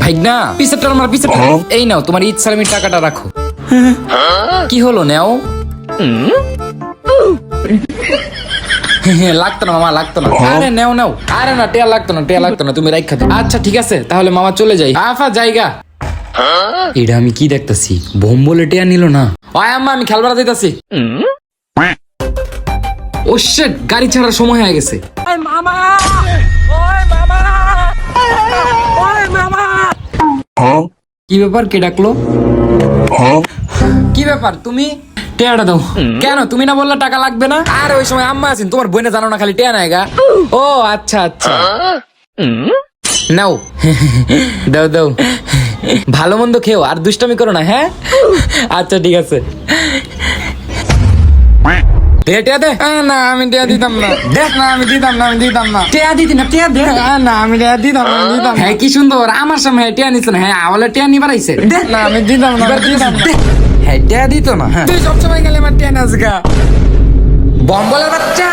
ভাইগনা পিছেরটা আমার পিছেরটা এই নাও তোমার ঈদ সালামির টাকাটা রাখো। কি হলো নেও? লাগতো না মামা, লাগতো না। আরে নেও নেও, আরে না টেয়া লাগতো না, টেয়া লাগতো না, তুমি রাখা দাও। আচ্ছা ঠিক আছে তাহলে মামা চলে যাই। আফা জায়গা এটা আমি কি দেখতাছি, বোম বলে টেয়া নিল না। ওই আম্মা আমি খেলবার দিতেছি। ও শিট, গাড়ি ছাড়ার সময় হয়ে গেছে। কি ব্যাপার, কে ডাকলো? কি ব্যাপার, তুমি টেয়াটা দাও। কেন তুমি না বললে টাকা লাগবে না? আর ওই সময় আম্মা আছেন, তোমার বইনে জানো না খালি টেয়া নাইগা। ও আচ্ছা আচ্ছা নাও দাও দাও, ভালো মন্দ খেও আর দুষ্টামি করো না, হ্যাঁ? আচ্ছা ঠিক আছে। টেয়া দে। না আমি টেয়া দিতাম না। দেখ না আমি দিতাম না, আমি দিতাম না। টেয়া দিতি না, টেয়া দে। না আমি টেয়া দিতাম না, দিতাম। হ্যাঁ কি সুন্দর আমার সামনে টেয়া নিছ না। হ্যাঁ আওয়ালে টেয়া নিবার আইছে। দেখ না আমি দিতাম না, দিতাম না। হ্যাঁ টেয়া দিত না। তুই সবসময় গেলে আমার টেয়া নাচ গা বম্বলের বাচ্চা।